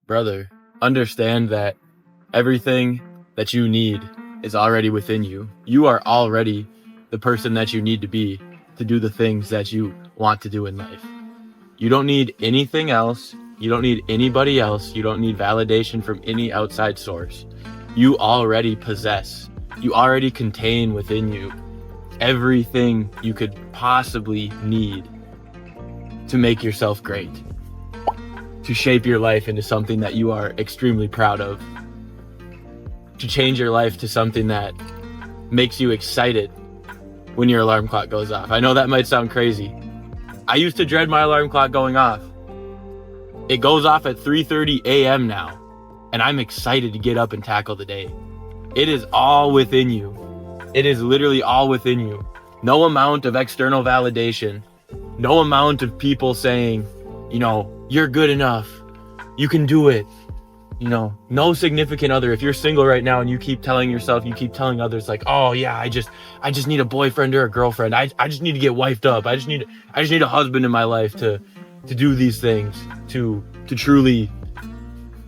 Brother, understand that everything that you need is already within you. You are already the person that you need to be to do the things that you want to do in life. You don't need anything else. You don't need anybody else. You don't need validation from any outside source. You already possess, you already contain within you everything you could possibly need to make yourself great, to shape your life into something that you are extremely proud of, to change your life to something that makes you excited when your alarm clock goes off. I know that might sound crazy. I used to dread my alarm clock going off. It goes off at 3:30 a.m. now, and I'm excited to get up and tackle the day. It is all within you. It is literally all within you. No amount of external validation, no amount of people saying, you're good enough, you can do it. No significant other. If you're single right now and you keep telling yourself, you keep telling others like, oh yeah, I just need a boyfriend or a girlfriend. I just need to get wifed up. I just need a husband in my life to do these things, to truly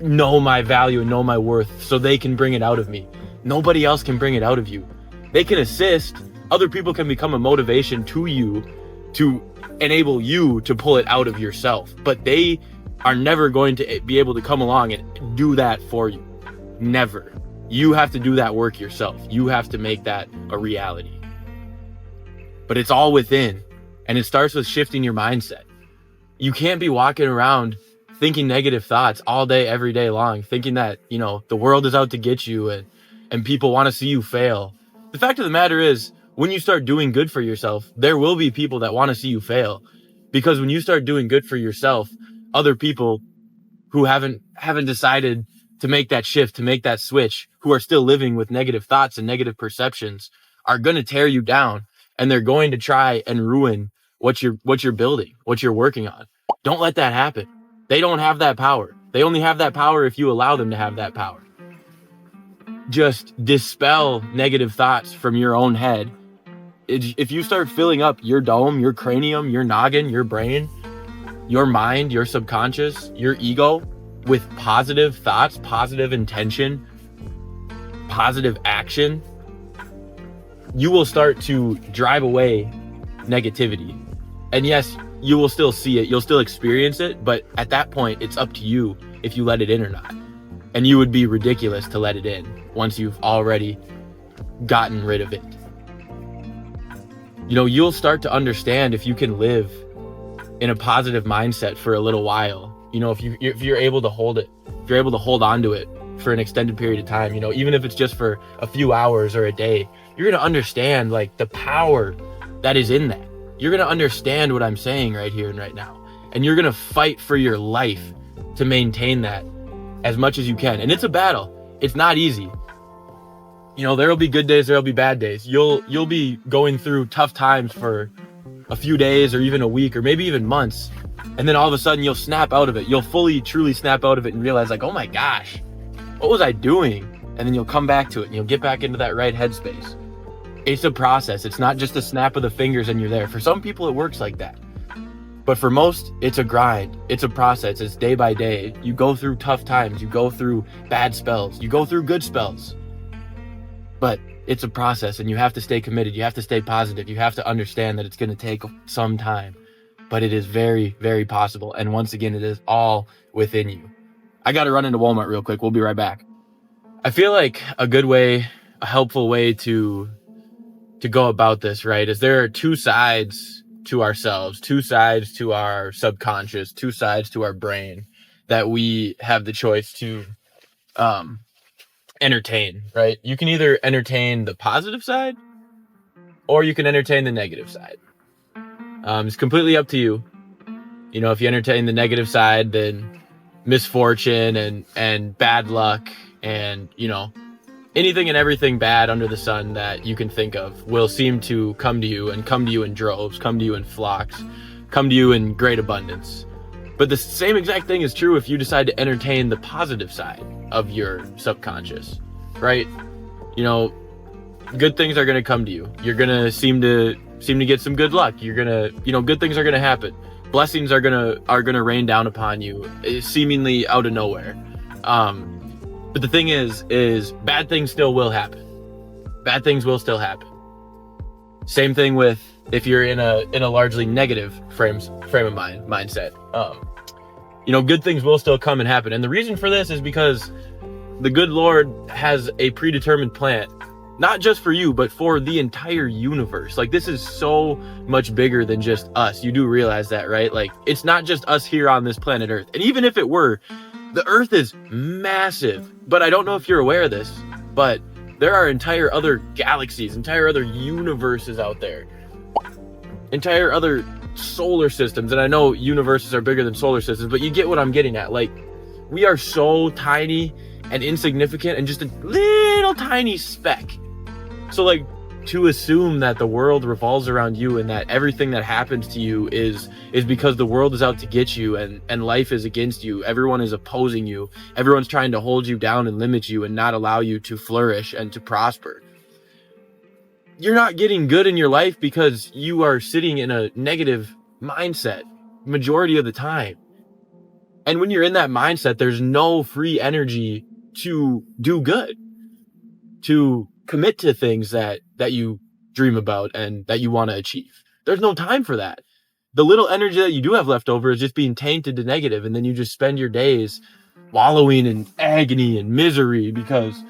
know my value and know my worth so they can bring it out of me. Nobody else can bring it out of you. They can assist. Other people can become a motivation to you to enable you to pull it out of yourself, but they are never going to be able to come along and do that for you. Never. You have to do that work yourself. You have to make that a reality. But it's all within, and it starts with shifting your mindset. You can't be walking around thinking negative thoughts all day, every day long, thinking that, the world is out to get you and people want to see you fail. The fact of the matter is, when you start doing good for yourself, there will be people that want to see you fail. Because when you start doing good for yourself, other people who haven't decided to make that shift, to make that switch, who are still living with negative thoughts and negative perceptions, are going to tear you down, and they're going to try and ruin what you're building, what you're working on. Don't let that happen. They don't have that power. They only have that power if you allow them to have that power. Just dispel negative thoughts from your own head. If you start filling up your dome, your cranium, your noggin, your brain, your mind, your subconscious, your ego with positive thoughts, positive intention, positive action, you will start to drive away negativity. And yes, you will still see it, you'll still experience it, but at that point, it's up to you if you let it in or not. And you would be ridiculous to let it in once you've already gotten rid of it. You'll start to understand if you can live in a positive mindset for a little while. If you're able to hold it, if you're able to hold on to it for an extended period of time, even if it's just for a few hours or a day, you're going to understand the power that is in that. You're going to understand what I'm saying right here and right now. And you're going to fight for your life to maintain that as much as you can. And it's a battle. It's not easy. There'll be good days, there'll be bad days. You'll be going through tough times for a few days or even a week or maybe even months. And then all of a sudden you'll snap out of it. You'll fully, truly snap out of it and realize oh my gosh, what was I doing? And then you'll come back to it and you'll get back into that right headspace. It's a process. It's not just a snap of the fingers and you're there. For some people, it works like that. But for most, it's a grind. It's a process. It's day by day. You go through tough times. You go through bad spells. You go through good spells. But it's a process, and you have to stay committed. You have to stay positive. You have to understand that it's going to take some time. But it is very, very possible. And once again, it is all within you. I got to run into Walmart real quick. We'll be right back. I feel like a good way, a helpful way to go about this, right, is there are two sides to ourselves, two sides to our subconscious, two sides to our brain that we have the choice to entertain, right? You can either entertain the positive side or you can entertain the negative side. It's completely up to you. If you entertain the negative side, then misfortune and bad luck and, anything and everything bad under the sun that you can think of will seem to come to you and come to you in droves, come to you in flocks, come to you in great abundance. But the same exact thing is true if you decide to entertain the positive side of your subconscious, right? Good things are going to come to you. You're going to seem to get some good luck. You're going to, good things are going to happen. Blessings are going to rain down upon you, seemingly out of nowhere. But the thing is bad things still will happen. Bad things will still happen. Same thing with if you're in a largely negative frame of mindset. Good things will still come and happen. And the reason for this is because the good Lord has a predetermined plan, not just for you, but for the entire universe. Like, this is so much bigger than just us. You do realize that, right? Like, it's not just us here on this planet Earth. And even if it were, the Earth is massive. But I don't know if you're aware of this, but there are entire other galaxies, entire other universes out there, entire other solar systems. And I know universes are bigger than solar systems, but you get what I'm getting at. Like, we are so tiny and insignificant and just a little tiny speck. So, like, to assume that the world revolves around you and that everything that happens to you is because the world is out to get you and life is against you. Everyone is opposing you. Everyone's trying to hold you down and limit you and not allow you to flourish and to prosper. You're not getting good in your life because you are sitting in a negative mindset majority of the time. And when you're in that mindset, there's no free energy to do good, to commit to things that you dream about and that you want to achieve. There's no time for that. The little energy that you do have left over is just being tainted to negative, and then you just spend your days wallowing in agony and misery because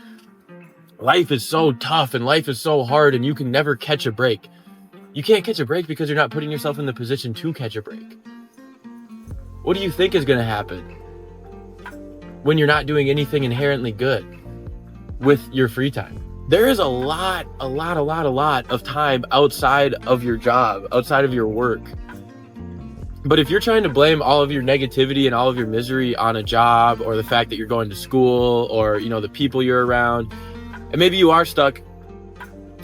life is so tough and life is so hard and you can never catch a break. You can't catch a break because you're not putting yourself in the position to catch a break. What do you think is going to happen when you're not doing anything inherently good with your free time? There is a lot of time outside of your job, outside of your work. But if you're trying to blame all of your negativity and all of your misery on a job or the fact that you're going to school or, the people you're around, and maybe you are stuck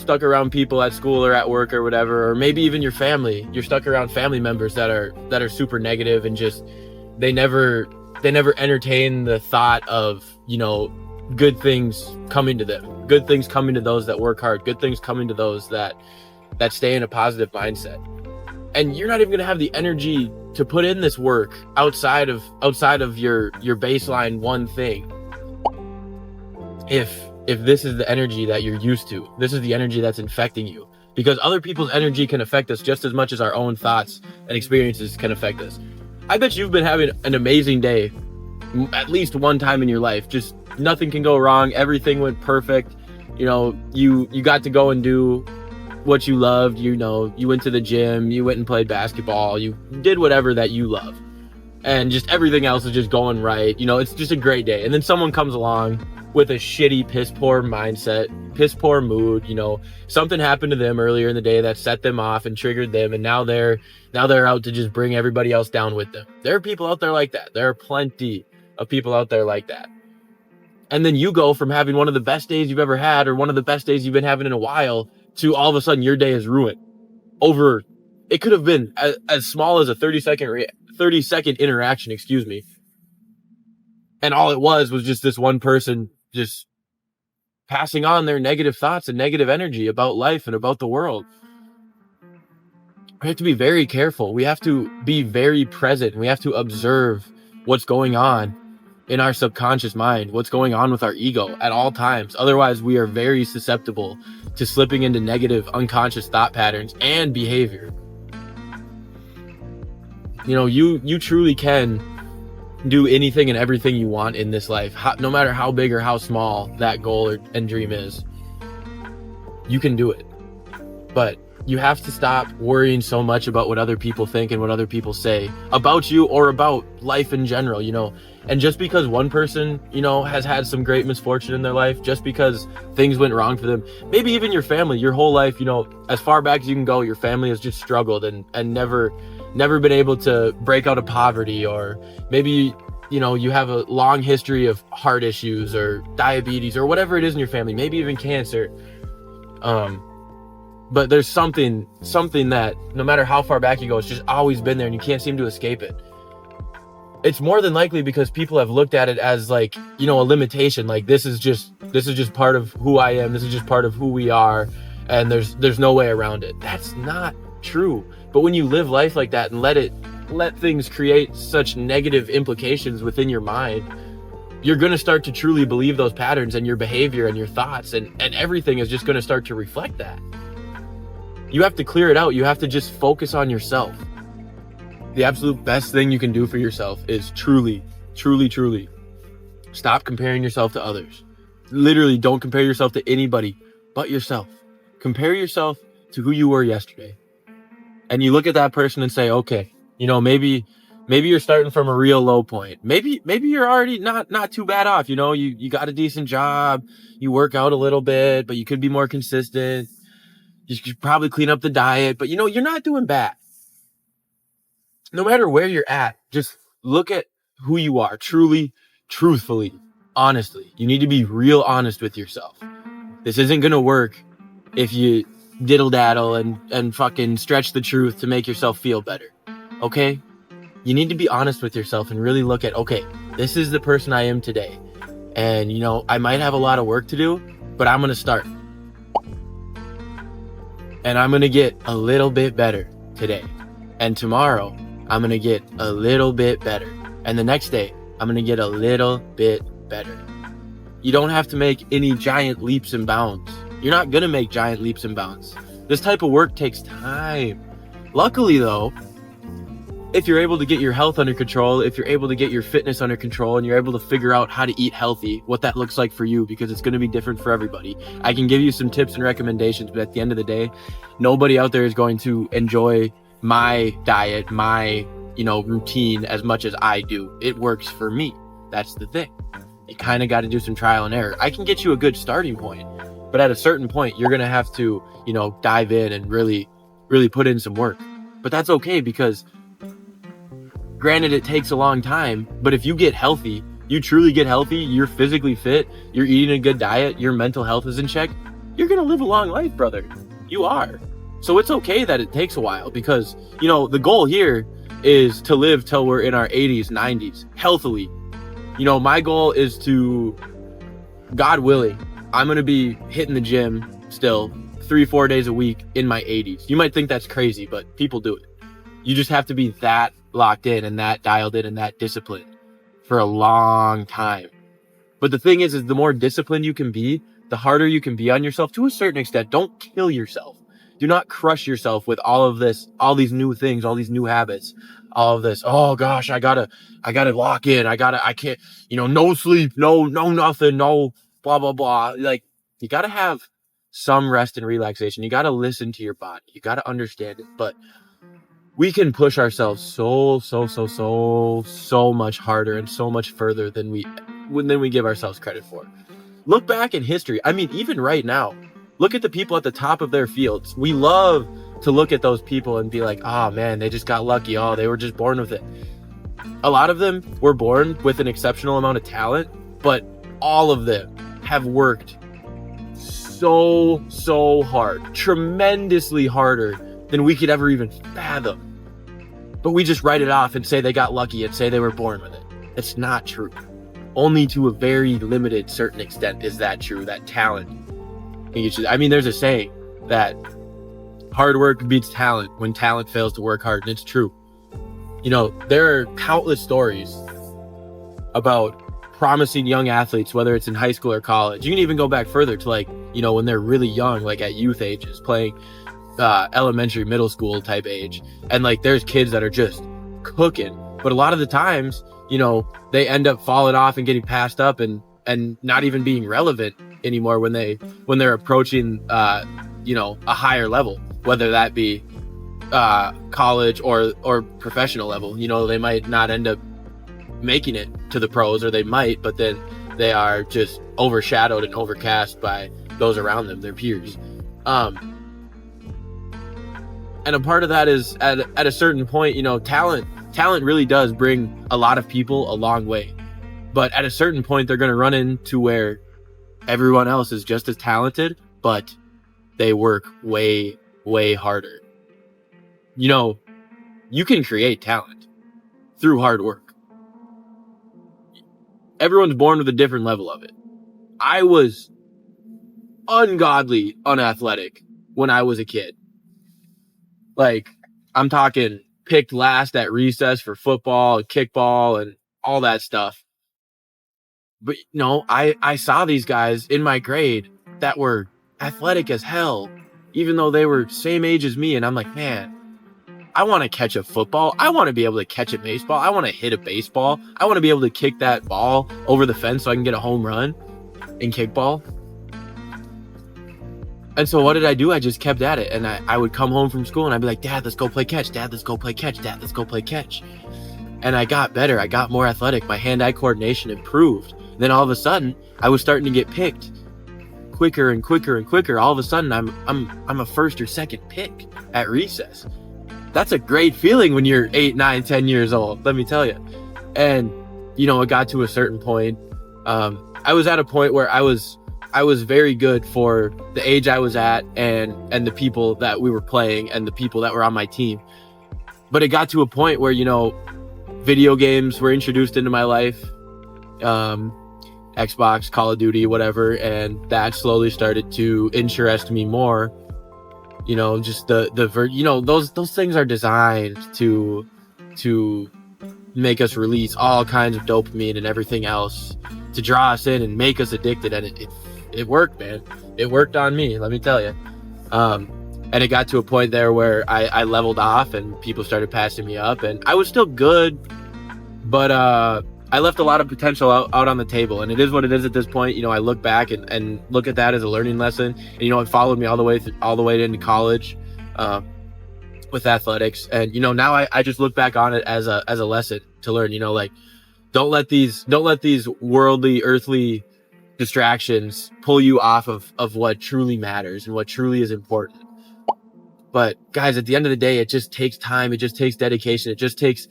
around people at school or at work or whatever, or maybe even your family, you're stuck around family members that are super negative and just, they never entertain the thought of, good things coming to them, good things coming to those that work hard, good things coming to those that stay in a positive mindset. And you're not even going to have the energy to put in this work outside of your baseline one thing. If this is the energy that you're used to, this is the energy that's infecting you, because other people's energy can affect us just as much as our own thoughts and experiences can affect us. I bet you've been having an amazing day at least one time in your life. Just nothing can go wrong. Everything went perfect. You got to go and do what you loved. You went to the gym, you went and played basketball, you did whatever that you love, and just everything else is just going right. It's just a great day. And then someone comes along with a shitty, piss poor mindset, piss poor mood. Something happened to them earlier in the day that set them off and triggered them, and now they're out to just bring everybody else down with them. There are people out there like that. There are plenty of people out there like that. And then you go from having one of the best days you've ever had, or one of the best days you've been having in a while, to all of a sudden your day is ruined over, it could have been as small as a 30-second interaction, and all it was just this one person just passing on their negative thoughts and negative energy about life and about the world. We have to be very careful. We have to be very present. We have to observe what's going on in our subconscious mind, what's going on with our ego at all times. Otherwise, we are very susceptible to slipping into negative, unconscious thought patterns and behavior. You truly can do anything and everything you want in this life, no matter how big or how small that goal and dream is. You can do it. But you have to stop worrying so much about what other people think and what other people say about you or about life in general, And just because one person, has had some great misfortune in their life, just because things went wrong for them, maybe even your family, your whole life, as far back as you can go, your family has just struggled and never been able to break out of poverty, or maybe, you have a long history of heart issues or diabetes or whatever it is in your family, maybe even cancer. But there's something that no matter how far back you go, it's just always been there and you can't seem to escape it. It's more than likely because people have looked at it as a limitation. Like, this is just part of who I am. This is just part of who we are. And there's no way around it. That's not true. But when you live life like that and let things create such negative implications within your mind, you're going to start to truly believe those patterns, and your behavior and your thoughts and everything is just going to start to reflect that. You have to clear it out. You have to just focus on yourself. The absolute best thing you can do for yourself is truly stop comparing yourself to others. Literally, don't compare yourself to anybody but yourself. Compare yourself to who you were yesterday. And you look at that person and say, okay, maybe you're starting from a real low point. Maybe you're already not too bad off. You got a decent job, you work out a little bit, but you could be more consistent. You should probably clean up the diet, but you're not doing bad. No matter where you're at, just look at who you are, truthfully, honestly. You need to be real honest with yourself. This isn't going to work if you diddle daddle and fucking stretch the truth to make yourself feel better. Okay? You need to be honest with yourself and really look at, okay, this is the person I am today. And, I might have a lot of work to do, but I'm going to start. And I'm going to get a little bit better today. And tomorrow, I'm going to get a little bit better. And the next day, I'm going to get a little bit better. You don't have to make any giant leaps and bounds. You're not going to make giant leaps and bounds. This type of work takes time. Luckily, though, if you're able to get your health under control, if you're able to get your fitness under control, and you're able to figure out how to eat healthy, what that looks like for you, because it's going to be different for everybody. I can give you some tips and recommendations, but at the end of the day, nobody out there is going to enjoy my diet, my, routine as much as I do. It works for me. That's the thing. You kind of got to do some trial and error. I can get you a good starting point, but at a certain point, you're going to have to, dive in and really put in some work. But that's okay, because granted, it takes a long time, but if you get healthy, you truly get healthy, you're physically fit, you're eating a good diet, your mental health is in check, you're going to live a long life, brother. You are. So it's okay that it takes a while, because, the goal here is to live till we're in our 80s, 90s, healthily. My goal is to, God willing, I'm going to be hitting the gym still 3-4 days a week in my 80s. You might think that's crazy, but people do it. You just have to be that locked in and that dialed in and that disciplined for a long time. But the thing is the more disciplined you can be, the harder you can be on yourself to a certain extent. Don't kill yourself. Do not crush yourself with all of this, all these new things, all these new habits, all of this. Oh gosh, I gotta lock in. I can't, no sleep, no nothing, no blah, blah, blah. Like, you gotta have some rest and relaxation. You gotta listen to your body. You gotta understand it. But we can push ourselves so much harder and so much further than we give ourselves credit for. Look back in history. I mean, even right now, look at the people at the top of their fields. We love to look at those people and be like, oh man, they just got lucky. Oh, they were just born with it. A lot of them were born with an exceptional amount of talent, but all of them have worked so hard, tremendously harder than we could ever even fathom. But we just write it off and say they got lucky and say they were born with it. It's not true. Only to a very limited certain extent is that true, that talent. I mean, there's a saying that hard work beats talent when talent fails to work hard, and it's true. There are countless stories about promising young athletes, whether it's in high school or college. You can even go back further to when they're really young, like at youth ages, playing elementary, middle school type age. And there's kids that are just cooking. But a lot of the times, they end up falling off and getting passed up and not even being relevant anymore when they're approaching, a higher level, whether that be college or professional level. They might not end up making it to the pros, or they might, but then they are just overshadowed and overcast by those around them, their peers. And a part of that is at a certain point, talent really does bring a lot of people a long way. But at a certain point, they're going to run into where everyone else is just as talented, but they work way harder. You can create talent through hard work. Everyone's born with a different level of it. I was ungodly unathletic when I was a kid. I'm talking picked last at recess for football and kickball and all that stuff. But I saw these guys in my grade that were athletic as hell, even though they were same age as me. And I'm like, man, I want to catch a football. I want to be able to catch a baseball. I want to hit a baseball. I want to be able to kick that ball over the fence so I can get a home run in kickball. And so what did I do? I just kept at it. And I would come home from school and I'd be like, Dad, let's go play catch. Dad, let's go play catch. Dad, let's go play catch. And I got better. I got more athletic. My hand-eye coordination improved. Then all of a sudden, I was starting to get picked quicker and quicker and quicker. All of a sudden, I'm a first or second pick at recess. That's a great feeling when you're 8, 9, 10 years old, let me tell you. And, it got to a certain point. I was at a point where I was very good for the age I was at and the people that we were playing and the people that were on my team. But it got to a point where, video games were introduced into my life. Xbox, Call of Duty, whatever. And that slowly started to interest me more. Just those things are designed to make us release all kinds of dopamine and everything else to draw us in and make us addicted. And it worked, man. It worked on me, let me tell you. And it got to a point there where I leveled off and people started passing me up, and I was still good, but I left a lot of potential out on the table, and it is what it is at this point. I look back and look at that as a learning lesson, and it followed me all the way into college with athletics. And now I just look back on it as a lesson to learn. Don't let these worldly, earthly distractions pull you off of what truly matters and what truly is important. But guys, at the end of the day, it just takes time. It just takes dedication. It just takes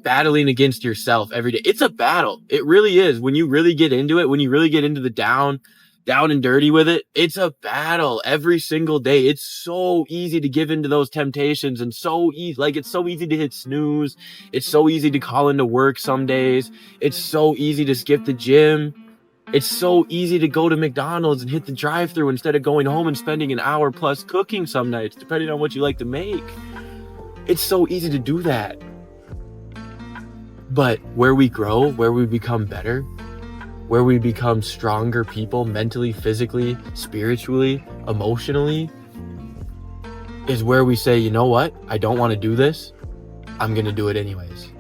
battling against yourself every day. It's a battle. It really is. When you really get into it, when you really get into the down and dirty with it, it's a battle every single day. It's so easy to give into those temptations, and so easy. It's so easy to hit snooze. It's so easy to call into work some days. It's so easy to skip the gym. It's so easy to go to McDonald's and hit the drive-thru instead of going home and spending an hour plus cooking some nights, depending on what you like to make. It's so easy to do that. But where we grow, where we become better, where we become stronger people mentally, physically, spiritually, emotionally, is where we say, you know what? I don't want to do this. I'm going to do it anyways.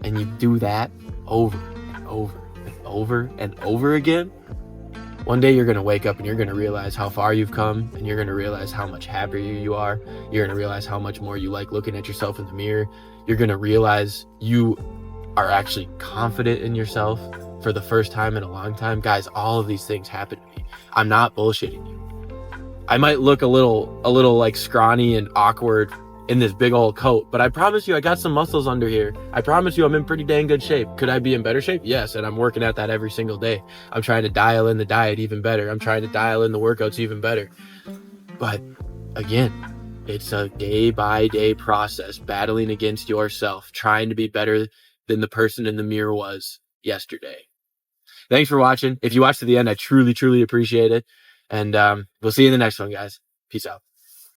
And you do that over and over and over and over again. One day you're going to wake up and you're going to realize how far you've come, and you're going to realize how much happier you are. You're going to realize how much more you like looking at yourself in the mirror. You're going to realize you are actually confident in yourself for the first time in a long time. Guys, all of these things happen to me. I'm not bullshitting you. I might look a little like scrawny and awkward in this big old coat, but I promise you I got some muscles under here. I promise you I'm in pretty dang good shape. Could I be in better shape? Yes, and I'm working at that every single day. I'm trying to dial in the diet even better. I'm trying to dial in the workouts even better. But again, it's a day by day process, battling against yourself, trying to be better than the person in the mirror was yesterday. Thanks for watching. If you watched to the end, I truly, truly appreciate it. And we'll see you in the next one, guys. Peace out.